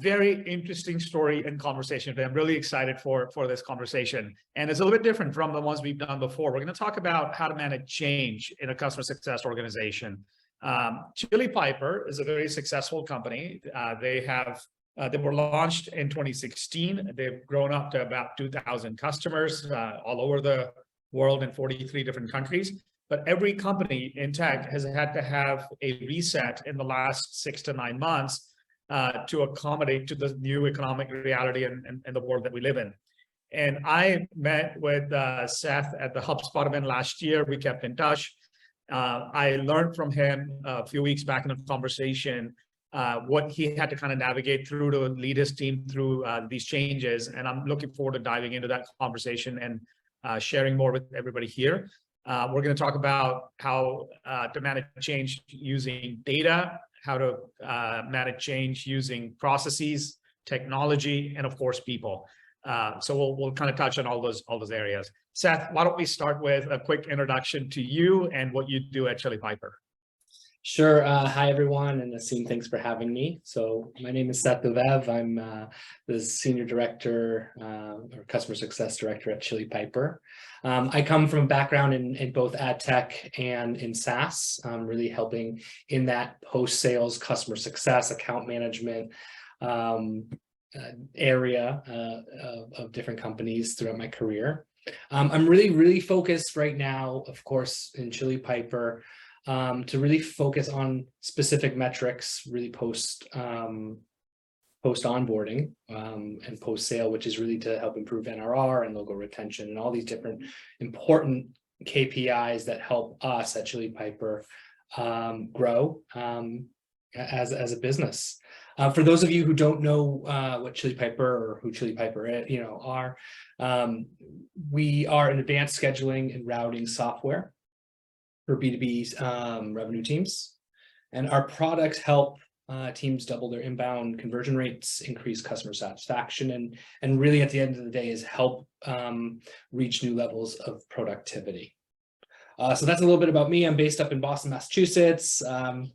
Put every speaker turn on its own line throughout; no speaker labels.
Very interesting story and conversation today. I'm really excited for this conversation. And it's a little bit different from the ones we've done before. We're going to talk about how to manage change in a customer success organization. Chili Piper is a very successful company. They were launched in 2016. They've grown up to about 2,000 customers all over the world in 43 different countries. But every company in tech has had to have a reset in the last 6 to 9 months to accommodate to the new economic reality and the world that we live in. And I met with Seth at the HubSpot event last year. We kept in touch. I learned from him a few weeks back in a conversation what he had to kind of navigate through to lead his team through these changes. And I'm looking forward to diving into that conversation and sharing more with everybody here. We're going to talk about how to manage change using data, how to manage change using processes, technology, and of course, people. So we'll kind of touch on all those areas. Seth, why don't we start with a quick introduction to you and what you do at Chili Piper?
Sure. Hi, everyone, and Asim, thanks for having me. So my name is Seth Dovev. I'm the Senior Director or Customer Success Director at Chili Piper. I come from a background in both ad tech and in SaaS, really helping in that post-sales customer success, account management area of different companies throughout my career. I'm really focused right now, of course, in Chili Piper, to really focus on specific metrics, really post onboarding and post sale, which is really to help improve NRR and logo retention and all these different important KPIs that help us at Chili Piper grow as a business. For those of you who don't know what Chili Piper or who Chili Piper are, we are an advanced scheduling and routing software for B2B revenue teams. And our products help teams double their inbound conversion rates, increase customer satisfaction, and really at the end of the day is help reach new levels of productivity. So that's a little bit about me. I'm based up in Boston, Massachusetts.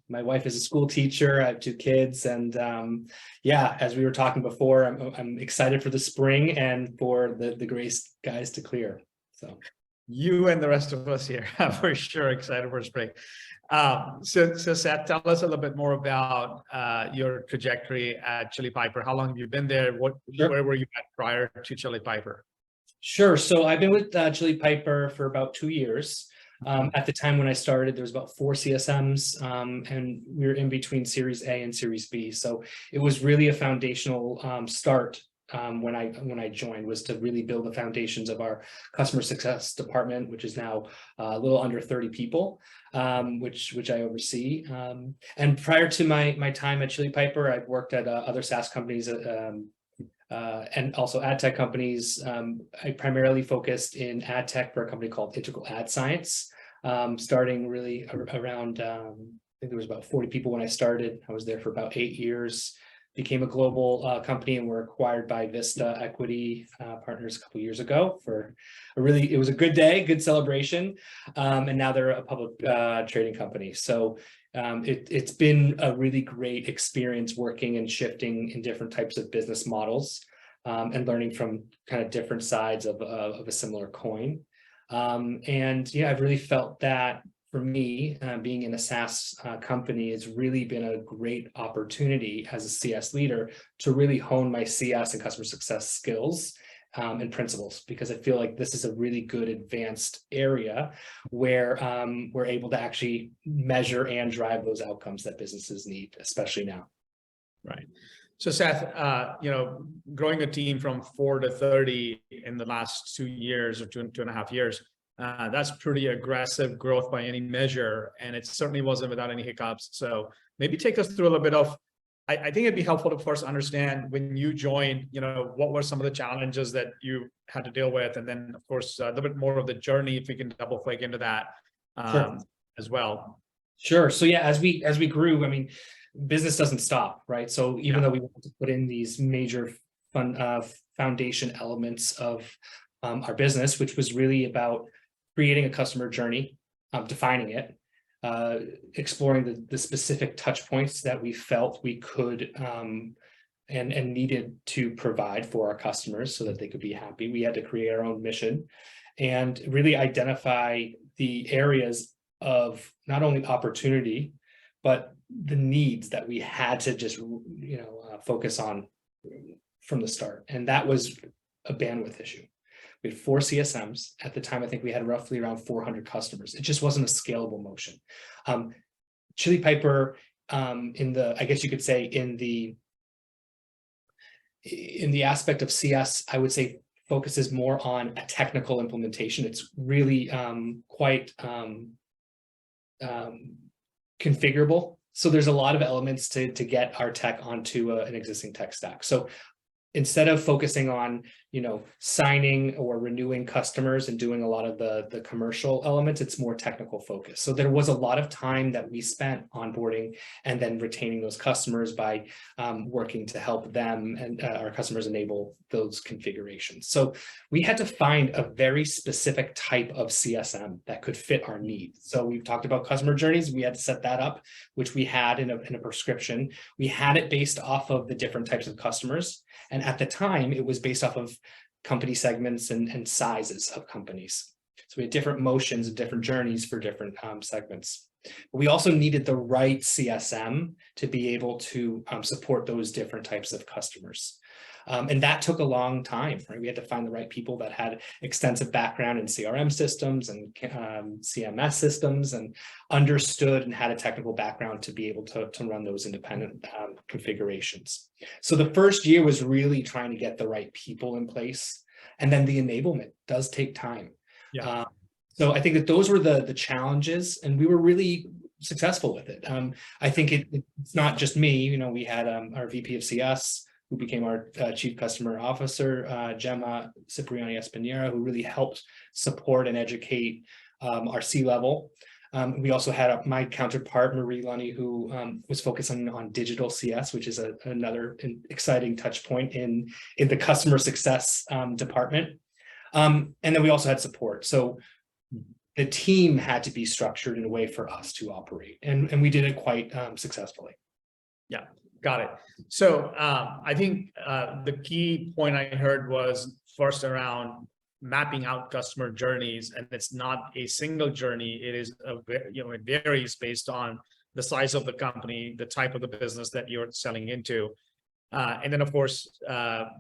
My wife is a school teacher. I have 2 kids. And yeah, as we were talking before, I'm excited for the spring and for the gray skies to clear. So.
You and the rest of us here are for sure excited for spring. So Seth, tell us a little bit more about your trajectory at Chili Piper. How long have you been there? Where were you at prior to Chili Piper?
Sure. So I've been with Chili Piper for about 2 years. At the time when I started, there was about 4 CSMs, and we were in between Series A and Series B. So it was really a foundational start. When I joined, was to really build the foundations of our customer success department, which is now a little under 30 people, which I oversee. And prior to my time at Chili Piper, I've worked at other SaaS companies and also ad tech companies. I primarily focused in ad tech for a company called Integral Ad Science, starting really around, I think there was about 40 people when I started. I was there for about 8 years. Became a global company and were acquired by Vista Equity Partners a couple of years ago for it was a good day, good celebration. And now they're a public trading company. So it's been a really great experience working and shifting in different types of business models and learning from kind of different sides of a similar coin. And yeah, I've really felt that for me, being in a SaaS company has really been a great opportunity as a CS leader to really hone my CS and customer success skills and principles, because I feel like this is a really good advanced area where we're able to actually measure and drive those outcomes that businesses need, especially now.
Right. So Seth, growing a team from 4 to 30 in the last 2 years or 2.5 years, that's pretty aggressive growth by any measure, and it certainly wasn't without any hiccups. So maybe take us through a little bit of, I think it'd be helpful to first understand when you joined, what were some of the challenges that you had to deal with, and then of course a little bit more of the journey, if we can double click into that
Sure.
as well.
Sure. So yeah, as we grew, I mean, business doesn't stop, right? So even though we want to put in these major foundation elements of our business, which was really about creating a customer journey, defining it, exploring the specific touch points that we felt we could and needed to provide for our customers so that they could be happy. We had to create our own mission and really identify the areas of not only opportunity, but the needs that we had to just, focus on from the start. And that was a bandwidth issue. We had 4 CSMs. At the time, I think we had roughly around 400 customers. It just wasn't a scalable motion. Chili Piper, I guess you could say in the aspect of CS, I would say focuses more on a technical implementation. It's really quite configurable. So there's a lot of elements to get our tech onto an existing tech stack. So instead of focusing on, signing or renewing customers and doing a lot of the commercial elements, it's more technical focus. So there was a lot of time that we spent onboarding and then retaining those customers by working to help them and our customers enable those configurations. So we had to find a very specific type of CSM that could fit our needs. So we've talked about customer journeys. We had to set that up, which we had in a prescription. We had it based off of the different types of customers. And at the time, it was based off of company segments and sizes of companies. So we had different motions and different journeys for different segments. But we also needed the right CSM to be able to support those different types of customers. And that took a long time, right? We had to find the right people that had extensive background in CRM systems and CMS systems and understood and had a technical background to be able to run those independent configurations. So the first year was really trying to get the right people in place. And then the enablement does take time.
Yeah.
So I think that those were the challenges, and we were really successful with it. I think it's not just me. We had our VP of CS, who became our Chief Customer Officer, Gemma Cipriani Espinera, who really helped support and educate our C-level. We also had my counterpart, Marie Lunny, who was focusing on digital CS, which is another exciting touch point in the customer success department. And then we also had support. So the team had to be structured in a way for us to operate. And we did it quite successfully.
Yeah. Got it. So I think the key point I heard was first around mapping out customer journeys, and it's not a single journey. It is it varies based on the size of the company, the type of the business that you're selling into, and then of course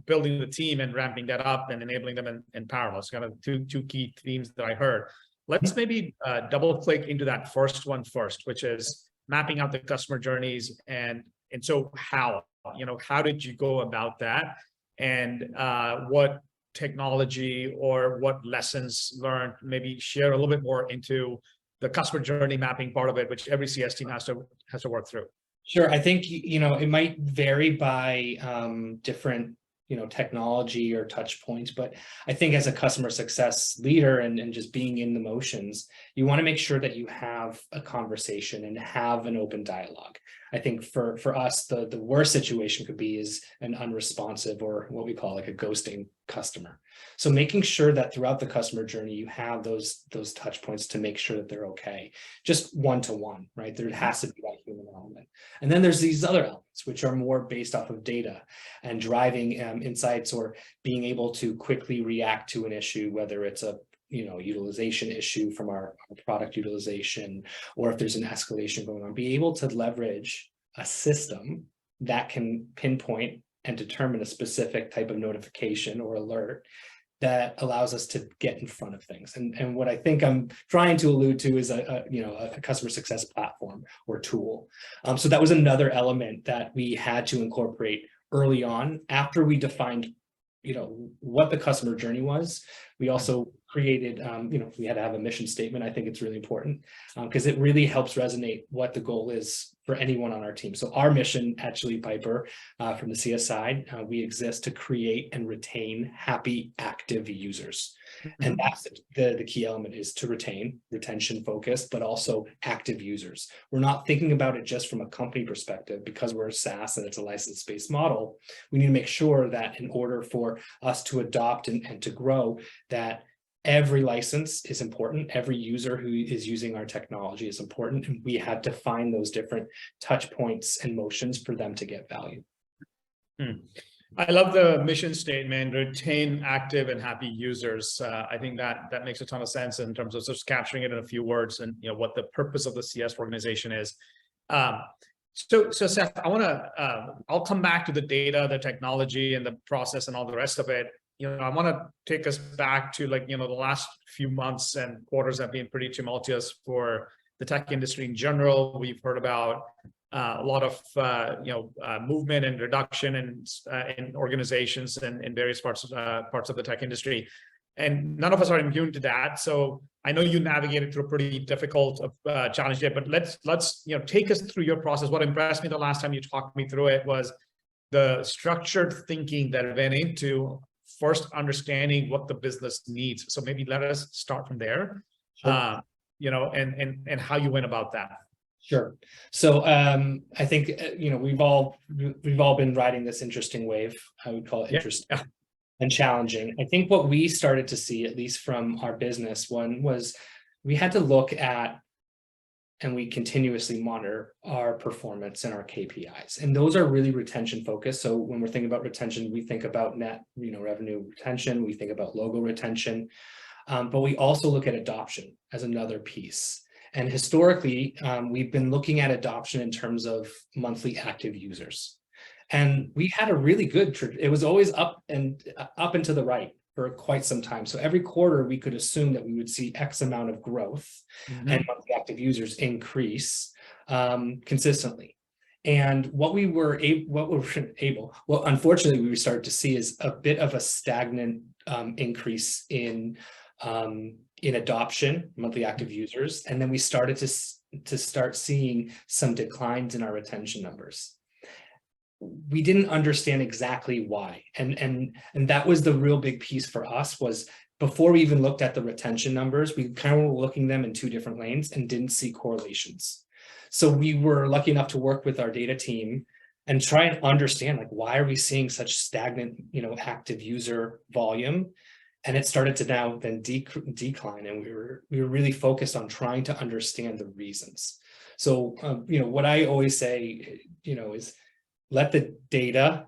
building the team and ramping that up and enabling them in parallel. It's kind of two key themes that I heard. Let's maybe double click into that first one first, which is mapping out the customer journeys. And so how did you go about that? And what technology or what lessons learned, maybe share a little bit more into the customer journey mapping part of it, which every CS team has to work through.
Sure. I think, it might vary by different, technology or touch points, but I think as a customer success leader and just being in the motions, you want to make sure that you have a conversation and have an open dialogue. I think for us, the worst situation could be is an unresponsive or what we call like a ghosting customer. So making sure that throughout the customer journey, you have those touch points to make sure that they're okay, just one-to-one, right? There has to be that human element. And then there's these other elements, which are more based off of data and driving insights or being able to quickly react to an issue, whether it's a utilization issue from our product utilization, or if there's an escalation going on, be able to leverage a system that can pinpoint and determine a specific type of notification or alert that allows us to get in front of things. And what I think I'm trying to allude to is a customer success platform or tool. So that was another element that we had to incorporate early on after we defined what the customer journey was. We also created, we had to have a mission statement. I think it's really important because it really helps resonate what the goal is for anyone on our team. So our mission at Chili Piper from the CS side, we exist to create and retain happy, active users. And that's the key element, is to retention focused, but also active users. We're not thinking about it just from a company perspective because we're a SaaS and it's a license-based model. We need to make sure that in order for us to adopt and to grow, that every license is important. Every user who is using our technology is important. And we had to find those different touch points and motions for them to get value.
I love the mission statement, retain active and happy users. I think that makes a ton of sense in terms of just capturing it in a few words and what the purpose of the CS organization is. So Seth, I'll come back to the data, the technology, and the process and all the rest of it. I want to take us back to the last few months and quarters have been pretty tumultuous for the tech industry in general. We've heard about a lot of movement and reduction in organizations and in various parts of the tech industry, and none of us are immune to that. So I know you navigated through a pretty difficult challenge there, but let's take us through your process. What impressed me the last time you talked me through it was the structured thinking that went into first understanding what the business needs. So maybe let us start from there,
Sure.
And how you went about that.
Sure. So I think we've all been riding this interesting wave. I would call it interesting.
Yeah.
And challenging. I think what we started to see, at least from our business, one was we had to look at, and we continuously monitor our performance and our KPIs. And those are really retention focused. So when we're thinking about retention, we think about net revenue retention, we think about logo retention, but we also look at adoption as another piece. And historically, we've been looking at adoption in terms of monthly active users. And we had a really good, it was always up and to the right for quite some time. So every quarter we could assume that we would see X amount of growth and monthly active users increase consistently. And what unfortunately we started to see is a bit of a stagnant increase in adoption, monthly active users. And then we started to start seeing some declines in our retention numbers. We didn't understand exactly why. And that was the real big piece for us, was before we even looked at the retention numbers, we kind of were looking them in two different lanes and didn't see correlations. So we were lucky enough to work with our data team and try and understand, why are we seeing such stagnant, active user volume? And it started to now then decline. And we were really focused on trying to understand the reasons. So, what I always say, is let the data,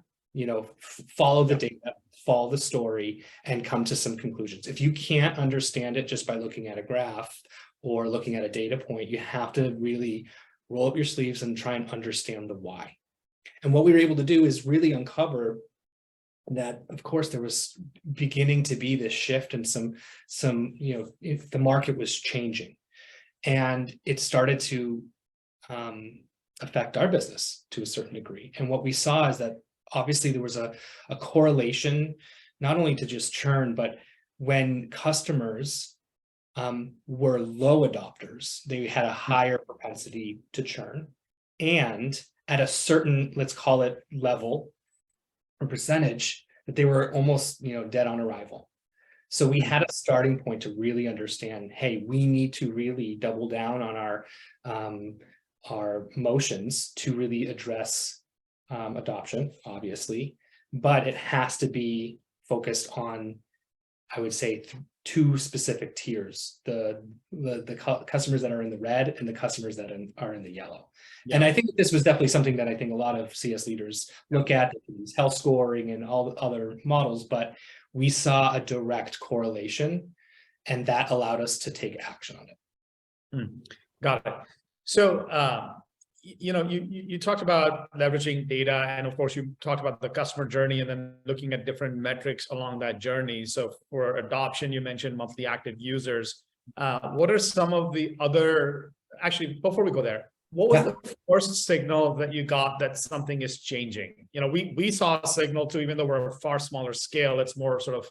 follow the data, follow the story, and come to some conclusions. If you can't understand it just by looking at a graph or looking at a data point, you have to really roll up your sleeves and try and understand the why. And what we were able to do is really uncover that, of course, there was beginning to be this shift and some if the market was changing, and it started to affect our business to a certain degree. And what we saw is that obviously there was a correlation, not only to just churn, but when customers were low adopters, they had a higher propensity to churn, and at a certain, let's call it level or percentage, that they were almost dead on arrival. So we had a starting point to really understand, hey, we need to really double down on our motions to really address adoption, obviously, but it has to be focused on, I would say, two specific tiers: the customers that are in the red and the customers that are in the yellow. Yeah. And I think this was definitely something that I think a lot of CS leaders look at, health scoring and all the other models, but we saw a direct correlation, and that allowed us to take action on it.
Got it. So, you talked about leveraging data, and of course, you talked about the customer journey and then looking at different metrics along that journey. So for adoption, you mentioned monthly active users. What are some of the other, actually, before we go there, what was the first signal that you got that something is changing? We saw a signal too, even though we're a far smaller scale, it's more sort of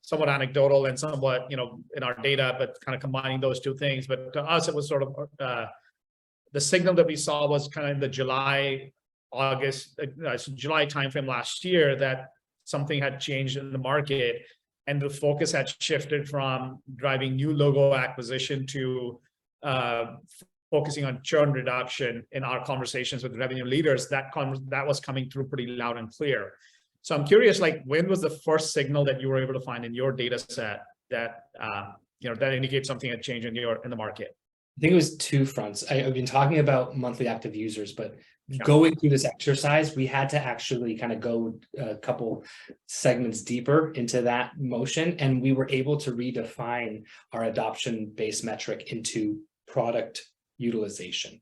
somewhat anecdotal and somewhat, in our data, but kind of combining those two things. But to us, it was sort of the signal that we saw was kind of in the July timeframe last year, that something had changed in the market, and the focus had shifted from driving new logo acquisition to focusing on churn reduction. In our conversations with revenue leaders, that was coming through pretty loud and clear. So I'm curious, when was the first signal that you were able to find in your data set that indicate something had changed in the market?
I think it was two fronts. I've been talking about monthly active users, but
Yeah.
going through this exercise, we had to actually kind of go a couple segments deeper into that motion, and we were able to redefine our adoption-based metric into product utilization.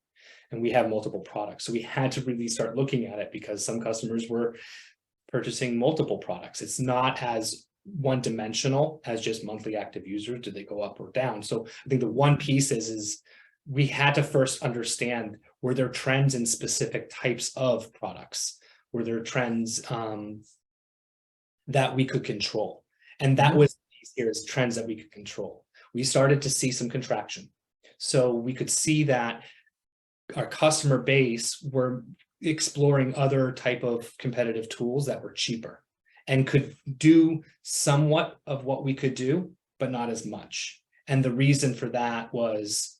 And we have multiple products, so we had to really start looking at it because some customers were purchasing multiple products. It's not as one-dimensional as just monthly active users. Do they go up or down? So I think the one piece is we had to first understand, were there trends in specific types of products? Were there trends that we could control? And that was the piece here, is trends that we could control. We started to see some contraction. So we could see that our customer base were exploring other type of competitive tools that were cheaper and could do somewhat of what we could do, but not as much. And the reason for that was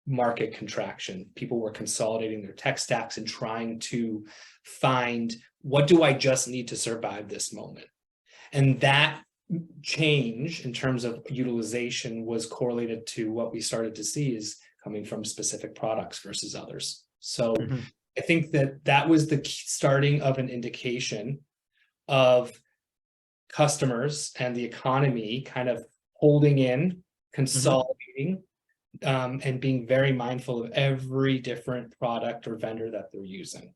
market contraction. People were consolidating their tech stacks and trying to find, what do I just need to survive this moment? And that change in terms of utilization was correlated to what we started to see is coming from specific products versus others. So I think that was the starting of an indication of customers and the economy kind of holding in, consolidating, and being very mindful of every different product or vendor that they're using.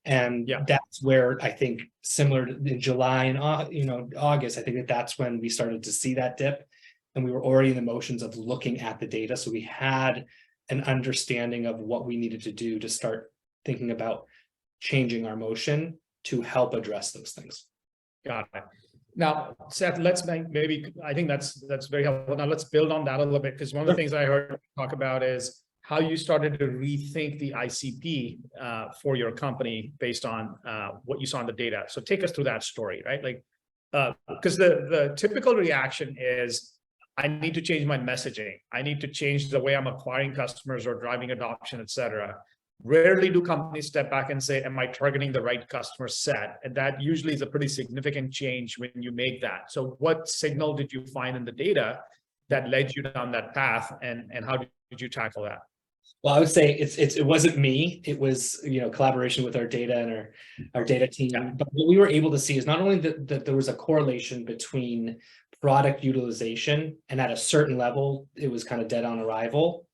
And that's where I think, similar to in July and August, I think that's when we started to see that dip, and we were already in the motions of looking at the data. So we had an understanding of what we needed to do to start thinking about changing our motion to help address those things.
Got it. Now, Seth, let's I think that's very helpful. Now let's build on that a little bit, because one of the things I heard you talk about is how you started to rethink the ICP for your company based on what you saw in the data. So take us through that story, right? Like, because the typical reaction is, I need to change my messaging. I need to change the way I'm acquiring customers or driving adoption, et cetera. Rarely do companies step back and say, am I targeting the right customer set? And that usually is a pretty significant change when you make that. So what signal did you find in the data that led you down that path, and how did you tackle that?
Well, I would say it wasn't me. It was, collaboration with our data and our data team. Yeah. But what we were able to see is not only that there was a correlation between product utilization, and at a certain level, it was kind of dead on arrival,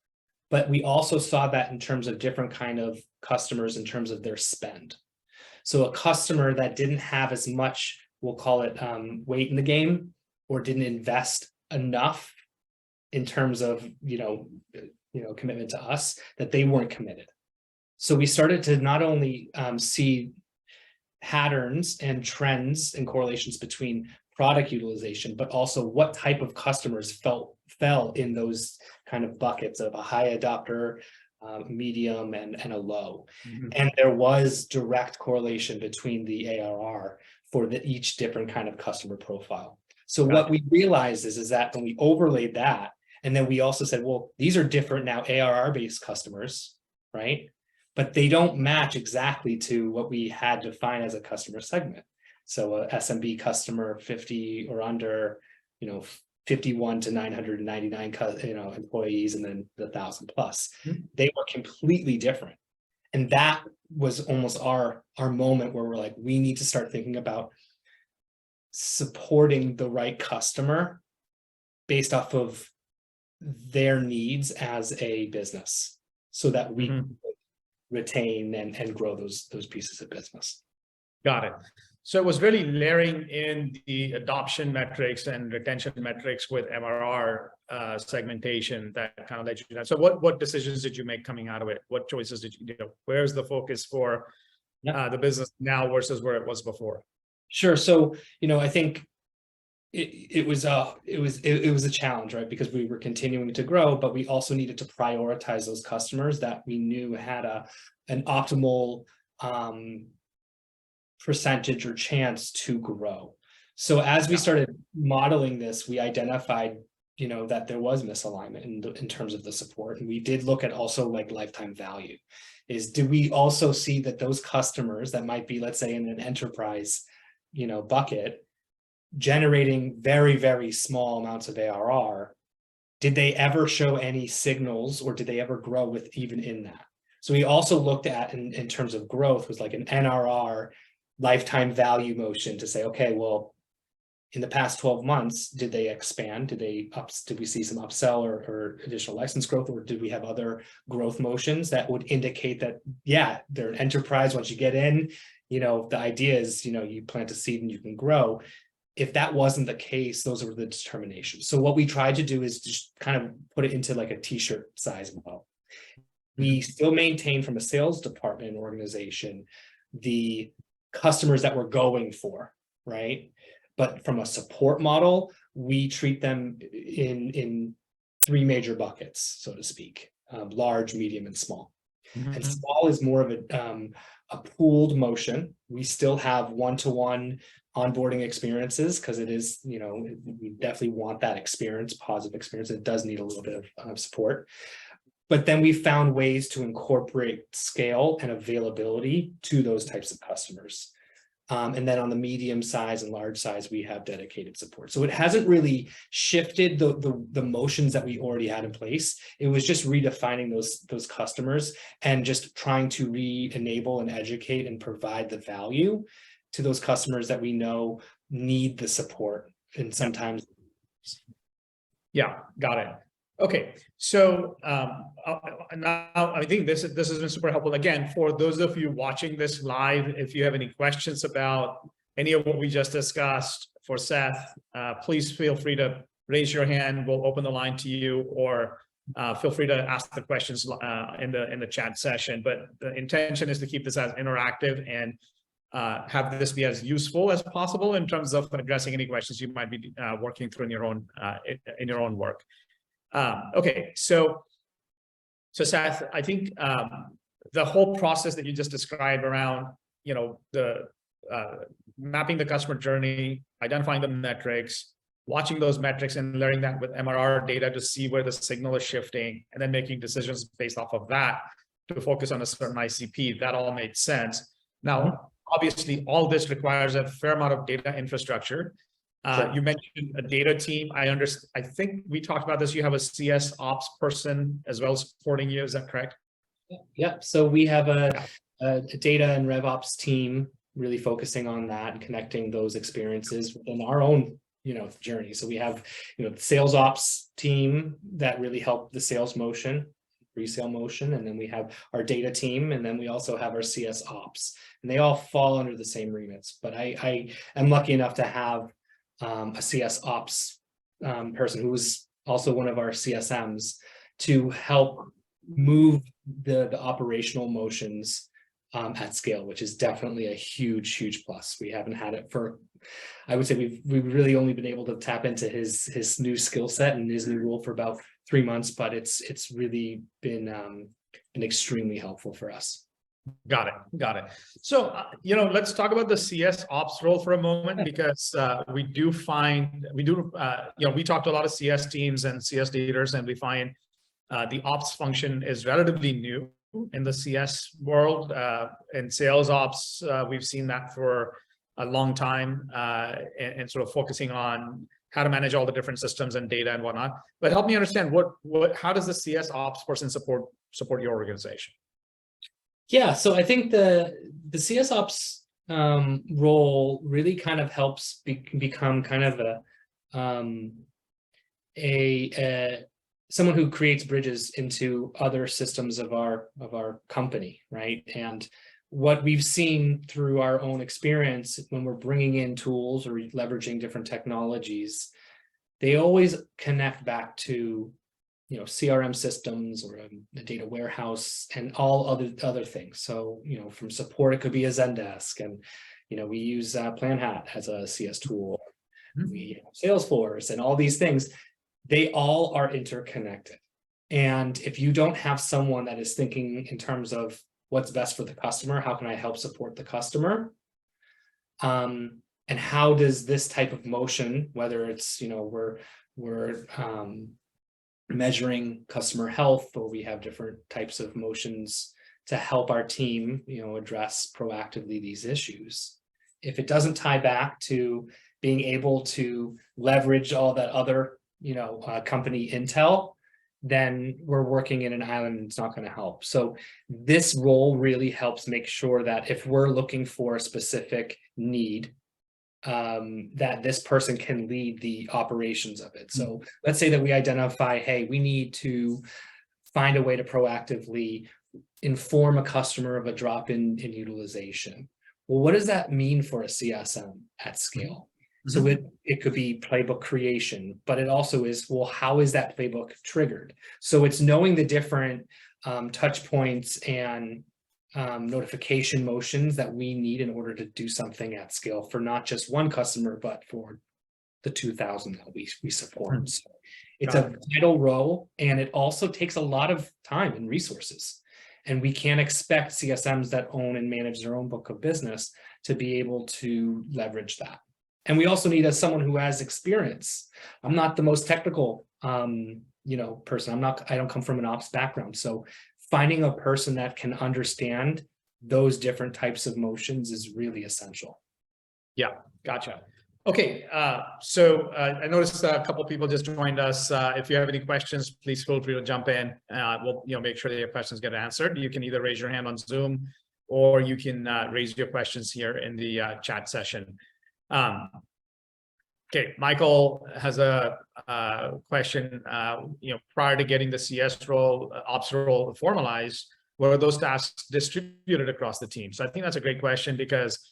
but we also saw that in terms of different kind of customers in terms of their spend. So a customer that didn't have as much, we'll call it weight in the game, or didn't invest enough in terms of, commitment to us, that they weren't committed. So we started to not only see patterns and trends and correlations between product utilization, but also what type of customers fell in those kind of buckets of a high adopter, medium, and a low. And there was direct correlation between the ARR for each different kind of customer profile. So what we realized is that when we overlaid that, and then we also said, well, these are different now ARR-based customers, right? But they don't match exactly to what we had defined as a customer segment. So a SMB customer, 50 or under, 51 to 999, employees, and then the 1,000 plus. They were completely different. And that was almost our moment where we're like, we need to start thinking about supporting the right customer based off of their needs as a business, so that we retain and grow those pieces of business.
Got it. So it was really layering in the adoption metrics and retention metrics with MRR segmentation that kind of led you to that. So what decisions did you make coming out of it? What choices did you do? Where's the focus for the business now versus where it was before?
Sure. So, I think it was a challenge, right? Because we were continuing to grow, but we also needed to prioritize those customers that we knew had an optimal percentage or chance to grow. So as we started modeling this, we identified, that there was misalignment in terms of the support. And we did look at also like lifetime value. Do we also see that those customers that might be, let's say, in an enterprise, bucket, generating very, very small amounts of ARR, did they ever show any signals, or did they ever grow with even in that? So we also looked at in terms of growth was like an NRR, lifetime value motion, to say, okay, well, in the past 12 months, did they expand? Did we see some upsell or additional license growth, or did we have other growth motions that would indicate that, yeah, they're an enterprise. Once you get in, the idea is, you plant a seed and you can grow. If that wasn't the case, those were the determinations. So what we tried to do is just kind of put it into like a t-shirt size model. We still maintain from a sales department organization the customers that we're going for, right? But from a support model, we treat them in three major buckets, so to speak: large, medium, and small. And small is more of a pooled motion. We still have one-to-one onboarding experiences, because it is, we definitely want that experience, positive experience. It does need a little bit of support. But then we found ways to incorporate scale and availability to those types of customers. And then on the medium size and large size, we have dedicated support. So it hasn't really shifted the motions that we already had in place. It was just redefining those customers and just trying to re-enable and educate and provide the value to those customers that we know need the support. And sometimes.
Yeah, got it. Okay, so now I think this has been super helpful. Again, for those of you watching this live, if you have any questions about any of what we just discussed for Seth, please feel free to raise your hand. We'll open the line to you, or feel free to ask the questions in the chat session. But the intention is to keep this as interactive and have this be as useful as possible in terms of addressing any questions you might be working through in your own work. Okay, so Seth, I think the whole process that you just described around, the mapping the customer journey, identifying the metrics, watching those metrics and layering that with MRR data to see where the signal is shifting, and then making decisions based off of that to focus on a certain ICP, that all made sense. Now, obviously, all this requires a fair amount of data infrastructure.
Sure.
You mentioned a data team. I think we talked about this. You have a CS ops person as well supporting you. Is that correct?
Yeah. So we have a data and RevOps team really focusing on that and connecting those experiences within our own, journey. So we have, the sales ops team that really help the sales motion, resale motion, and then we have our data team, and then we also have our CS ops, and they all fall under the same remits. But I am lucky enough to have a CS ops person who was also one of our CSMs to help move the operational motions at scale, which is definitely a huge plus. We haven't had it for, I would say we've really only been able to tap into his new skill set and his new role for about 3 months, but it's really been extremely helpful for us.
Got it. So, let's talk about the CS ops role for a moment, because we talk to a lot of CS teams and CS leaders, and we find the ops function is relatively new in the CS world. In sales ops, we've seen that for a long time, and sort of focusing on how to manage all the different systems and data and whatnot. But help me understand how does the CS ops person support your organization?
Yeah, so I think the CS ops role really kind of helps become kind of a someone who creates bridges into other systems of our company, right? And what we've seen through our own experience when we're bringing in tools or leveraging different technologies, they always connect back to CRM systems or a data warehouse and all other things. So, from support, it could be a Zendesk, and, we use PlanHat as a CS tool. We have Salesforce and all these things. They all are interconnected. And if you don't have someone that is thinking in terms of what's best for the customer, how can I help support the customer? And how does this type of motion, whether it's, we're measuring customer health, or we have different types of motions to help our team, address proactively these issues. If it doesn't tie back to being able to leverage all that other, company intel, then we're working in an island and it's not going to help. So this role really helps make sure that if we're looking for a specific need, that this person can lead the operations of it. So let's say that we identify, hey, we need to find a way to proactively inform a customer of a drop in utilization. Well, what does that mean for a CSM at scale? So it could be playbook creation, but it also is, well, how is that playbook triggered? So it's knowing the different touch points and notification motions that we need in order to do something at scale for not just one customer, but for the 2,000 that we support. So it's a vital role, and it also takes a lot of time and resources. And we can't expect CSMs that own and manage their own book of business to be able to leverage that. And we also need someone who has experience. I'm not the most technical, person. I don't come from an ops background. So finding a person that can understand those different types of motions is really essential.
Yeah, gotcha. Okay, so I noticed a couple of people just joined us. If you have any questions, please feel free to jump in. We'll make sure that your questions get answered. You can either raise your hand on Zoom, or you can raise your questions here in the chat session. Okay, Michael has a question. Prior to getting the CS role, ops role formalized, were those tasks distributed across the team? So I think that's a great question, because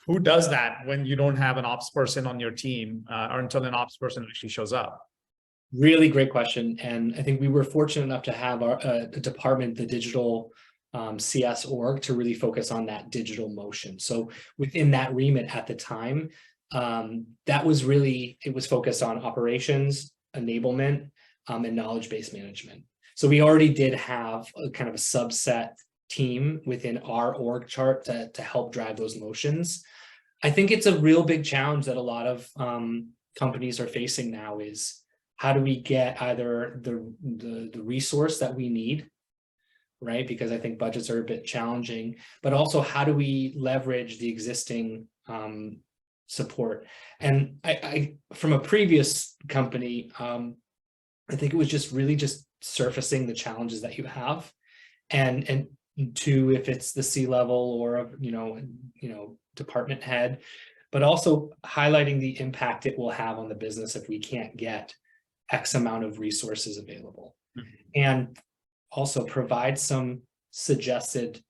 who does that when you don't have an ops person on your team, or until an ops person actually shows up?
Really great question. And I think we were fortunate enough to have a department, the digital CS org, to really focus on that digital motion. So within that remit at the time, that was really, it was focused on operations, enablement, and knowledge-based management. So we already did have a kind of a subset team within our org chart to help drive those motions. I think it's a real big challenge that a lot of companies are facing now is, how do we get either the resource that we need, right? Because I think budgets are a bit challenging, but also how do we leverage the existing support? And I from a previous company, I think it was just really just surfacing the challenges that you have, and to, if it's the C-level or department head, but also highlighting the impact it will have on the business if we can't get X amount of resources available, and also provide some suggested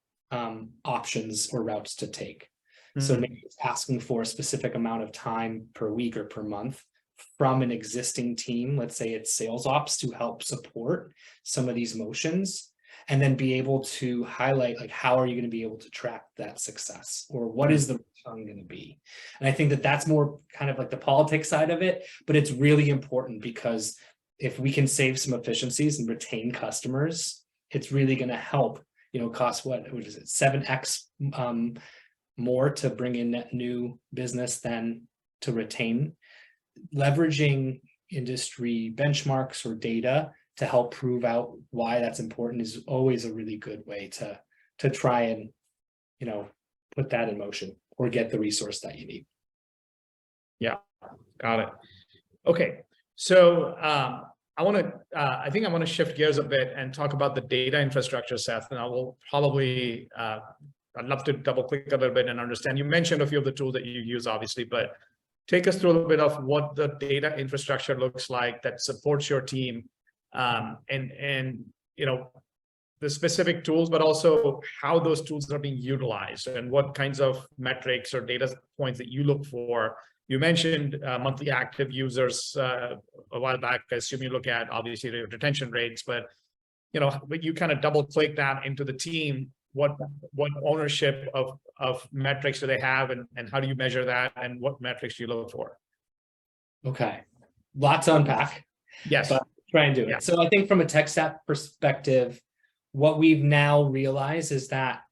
options or routes to take. So maybe it's asking for a specific amount of time per week or per month from an existing team. Let's say it's sales ops, to help support some of these motions, and then be able to highlight, like, how are you going to be able to track that success, or what is the return going to be? And I think that that's more kind of like the politics side of it, but it's really important, because if we can save some efficiencies and retain customers, it's really going to help, cost what is it, 7x more to bring in net new business than to retain. Leveraging industry benchmarks or data to help prove out why that's important is always a really good way to try and put that in motion, or get the resource that you need.
Yeah, got it. Okay, so I think I want to shift gears a bit and talk about the data infrastructure, Seth. And I will probably I'd love to double click a little bit and understand. You mentioned a few of the tools that you use, obviously, but take us through a little bit of what the data infrastructure looks like that supports your team, and the specific tools, but also how those tools are being utilized and what kinds of metrics or data points that you look for. You mentioned monthly active users a while back. I assume you look at, obviously, the retention rates, but you kind of double click that into the team. What ownership of metrics do they have, and how do you measure that, and what metrics do you look for?
Okay, lots to unpack.
Yes,
but try and do it. Yeah. So I think from a tech stack perspective, what we've now realized is that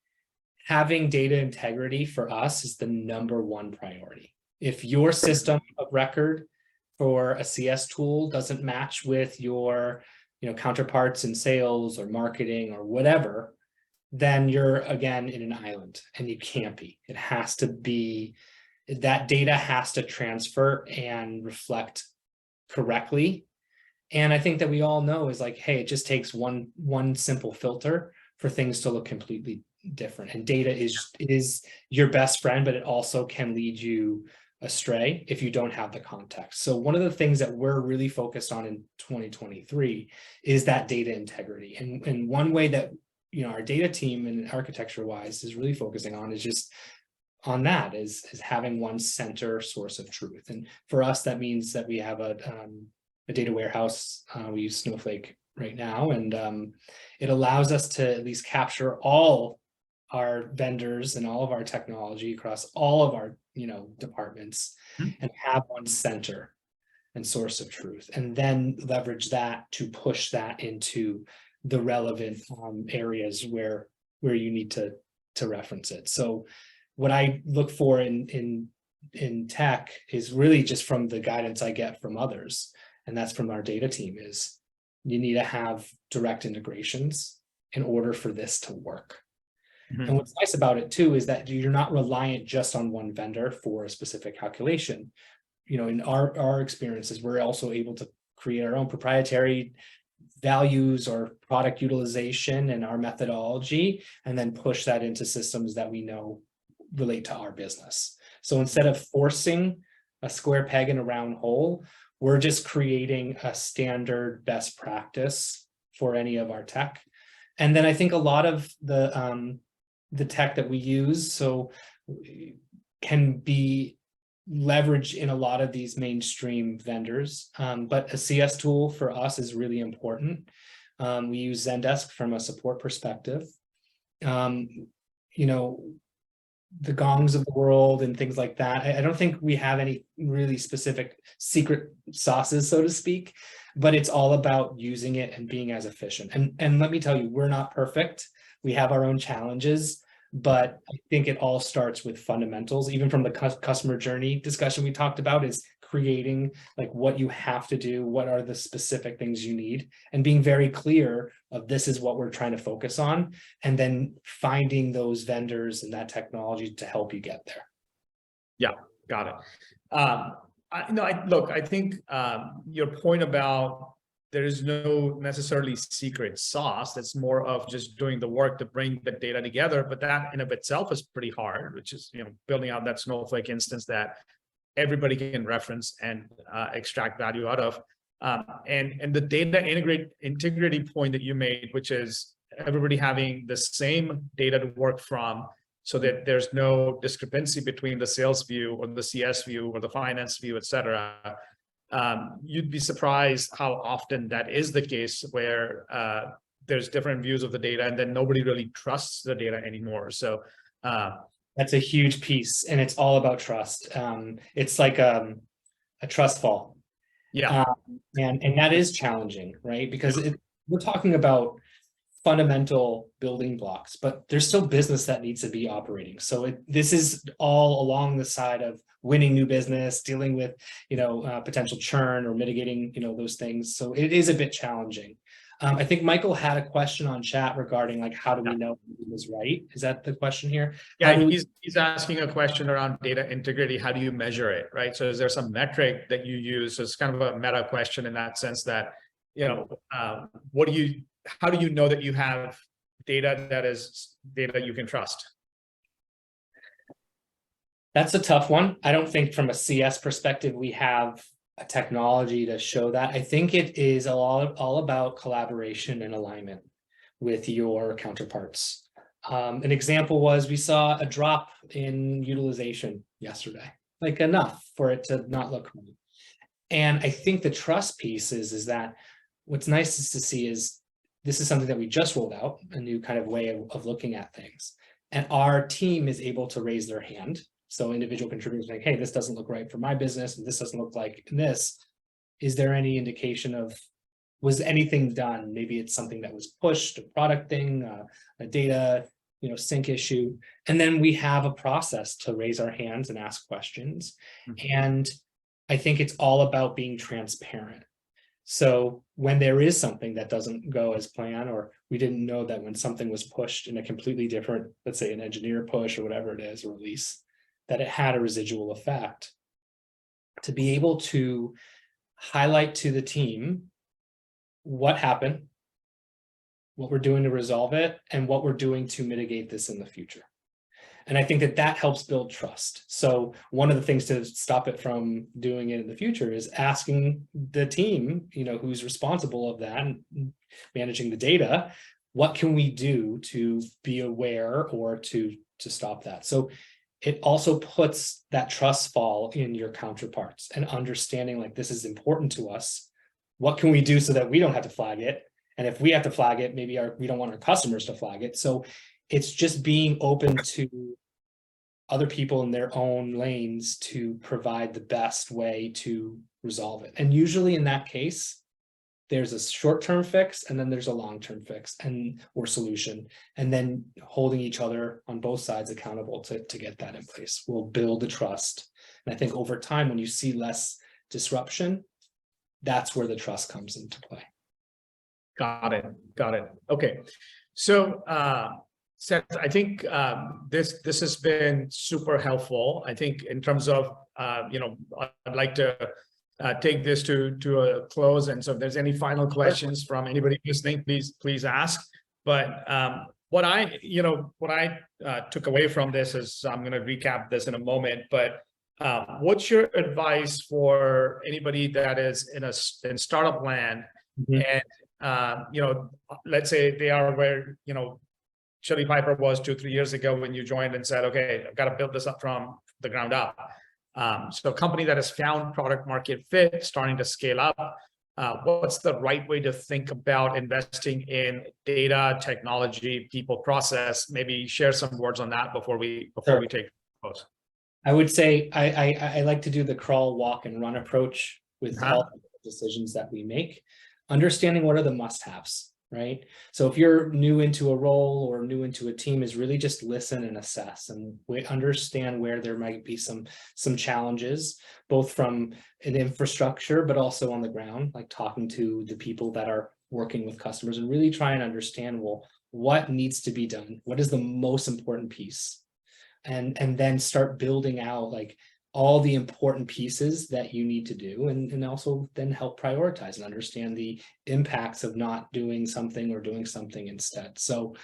having data integrity for us is the #1 priority. If your system of record for a CS tool doesn't match with your counterparts in sales or marketing or whatever, then you're again in an island, and you can't be. It has to be that data has to transfer and reflect correctly. And I think that we all know is like, hey, it just takes one simple filter for things to look completely different. And data is your best friend, but it also can lead you astray if you don't have the context. So one of the things that we're really focused on in 2023 is that data integrity. And one way that, you know, our data team and architecture wise is really focusing on is just on that is having one center source of truth. And for us, that means that we have a data warehouse. We use Snowflake right now, and it allows us to at least capture all our vendors and all of our technology across all of our, you know, departments, and have one center and source of truth, and then leverage that to push that into the relevant areas where you need to reference it. So what I look for in tech is really just from the guidance I get from others, and that's from our data team, is you need to have direct integrations in order for this to work. And what's nice about it too is that you're not reliant just on one vendor for a specific calculation. You know, in our experiences, we're also able to create our own proprietary values or product utilization and our methodology, and then push that into systems that we know relate to our business. So instead of forcing a square peg in a round hole, we're just creating a standard best practice for any of our tech. And then I think a lot of the tech that we use can be leveraged in a lot of these mainstream vendors. But a CS tool for us is really important. We use Zendesk from a support perspective. You know, the Gongs of the world and things like that. I don't think we have any really specific secret sauces, so to speak, but it's all about using it and being as efficient. And let me tell you, we're not perfect. We have our own challenges, but I think it all starts with fundamentals. Even from the customer journey discussion we talked about, is creating like what you have to do, what are the specific things you need, and being very clear of this is what we're trying to focus on, and then finding those vendors and that technology to help you get there.
Yeah, got it. Look, I think your point about there is no necessarily secret sauce. It's more of just doing the work to bring the data together. But that in of itself is pretty hard, which is, you know, building out that Snowflake instance that everybody can reference and extract value out of. And the data integrity point that you made, which is everybody having the same data to work from, so that there's no discrepancy between the sales view or the CS view or the finance view, et cetera. You'd be surprised how often that is the case, where there's different views of the data and then nobody really trusts the data anymore. So
that's a huge piece, and it's all about trust. It's like a trust fall.
Yeah.
And that is challenging, right? Because we're talking about fundamental building blocks, but there's still business that needs to be operating. So this is all along the side of winning new business, dealing with, you know, potential churn or mitigating, you know, those things. So it is a bit challenging. I think Michael had a question on chat regarding like, how do we know he was right? Is that the question here?
Yeah, he's asking a question around data integrity. How do you measure it, right? So is there some metric that you use? So it's kind of a meta question in that sense that, you know, how do you know that you have data that is data you can trust?
That's a tough one. I don't think from a CS perspective, we have a technology to show that. I think it is all about collaboration and alignment with your counterparts. An example was we saw a drop in utilization yesterday, like enough for it to not look right. And I think the trust piece is that what's nice is to see is this is something that we just rolled out, a new kind of way of looking at things. And our team is able to raise their hand. So individual contributors like, hey, this doesn't look right for my business, and this doesn't look like this. Is there any indication of, was anything done? Maybe it's something that was pushed, a product thing, a data, you know, sync issue. And then we have a process to raise our hands and ask questions. And I think it's all about being transparent. So when there is something that doesn't go as planned, or we didn't know that when something was pushed in a completely different, let's say an engineer push or whatever it is, or release, that it had a residual effect, to be able to highlight to the team what happened, what we're doing to resolve it, and what we're doing to mitigate this in the future. And I think that that helps build trust. So one of the things to stop it from doing it in the future is asking the team, who's responsible of that and managing the data, what can we do to be aware or to stop that? So it also puts that trust fall in your counterparts and understanding, like, this is important to us. What can we do so that we don't have to flag it? And if we have to flag it, maybe we don't want our customers to flag it. So it's just being open to other people in their own lanes to provide the best way to resolve it. And usually in that case, there's a short-term fix and then there's a long-term fix or solution. And then holding each other on both sides accountable to get that in place will build the trust. And I think over time, when you see less disruption, that's where the trust comes into play.
Got it. Okay. So, Seth, I think this has been super helpful. I think in terms of, I'd like to take this to a close. And so if there's any final questions from anybody listening, please ask. But what I took away from this is, I'm going to recap this in a moment, but what's your advice for anybody that is in startup land? And let's say they are where Chili Piper was 2-3 years ago when you joined and said, okay, I've got to build this up from the ground up. So a company that has found product market fit, starting to scale up, what's the right way to think about investing in data, technology, people, process? Maybe share some words on that before we take close.
I would say I like to do the crawl, walk, and run approach with all the decisions that we make. Understanding what are the must-haves, right? So if you're new into a role or new into a team, is really just listen and assess and understand where there might be some challenges, both from an infrastructure, but also on the ground, like talking to the people that are working with customers and really try and understand, well, what needs to be done? What is the most important piece? And then start building out like all the important pieces that you need to do, and also then help prioritize and understand the impacts of not doing something or doing something instead. So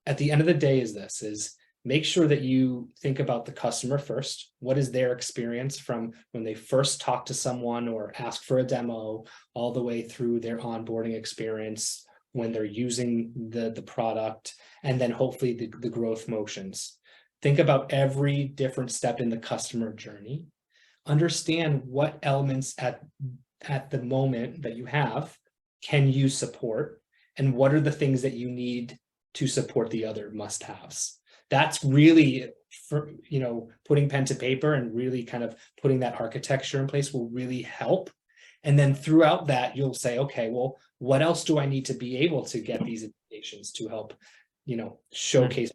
at the end of the day is make sure that you think about the customer first. What is their experience from when they first talk to someone or ask for a demo, all the way through their onboarding experience when they're using the product, and then hopefully the growth motions. Think about every different step in the customer journey. Understand what elements at the moment that you have can you support, and what are the things that you need to support the other must-haves. That's really, for putting pen to paper and really kind of putting that architecture in place will really help. And then throughout that, you'll say, okay, well, what else do I need to be able to get these invitations to help, showcase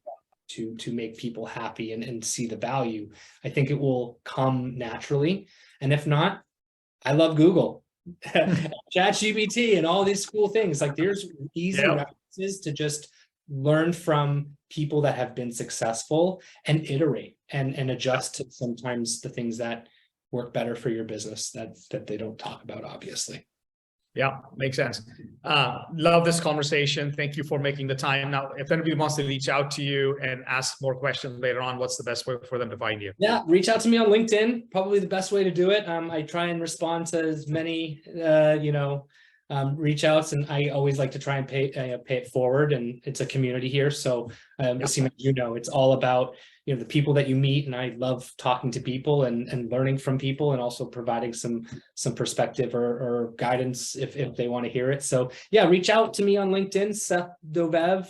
to make people happy and see the value. I think it will come naturally. And if not, I love Google, ChatGPT, and all these cool things. Like, there's easy references to just learn from people that have been successful and iterate and adjust to sometimes the things that work better for your business that they don't talk about, obviously.
Yeah, makes sense. Love this conversation. Thank you for making the time. Now, if anybody wants to reach out to you and ask more questions later on, what's the best way for them to find you?
Yeah, reach out to me on LinkedIn. Probably the best way to do it. I try and respond to as many, reach outs, and I always like to try and pay it forward. And it's a community here, so it's all about the people that you meet, and I love talking to people and learning from people, and also providing some perspective or guidance if they want to hear it. So yeah, reach out to me on LinkedIn, Seth Dovev.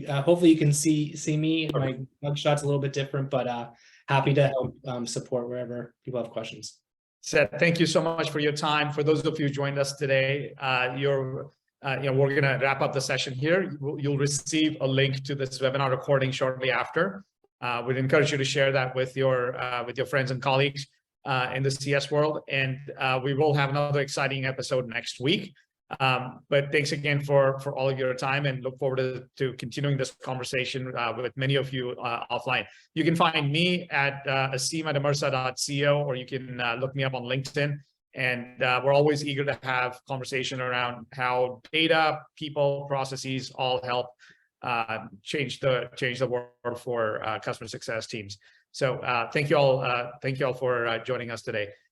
Hopefully you can see me. My mugshot's a little bit different, but happy to help support wherever people have questions.
Seth, thank you so much for your time. For those of you who joined us today, we're going to wrap up the session here. You'll receive a link to this webinar recording shortly after. We'd encourage you to share that with your friends and colleagues in the CS world. And we will have another exciting episode next week. But thanks again for all of your time, and look forward to continuing this conversation with many of you offline. You can find me at asim@amersa.co, or you can look me up on LinkedIn. And we're always eager to have conversation around how data, people, processes all help change the world for customer success teams. So thank you all for joining us today.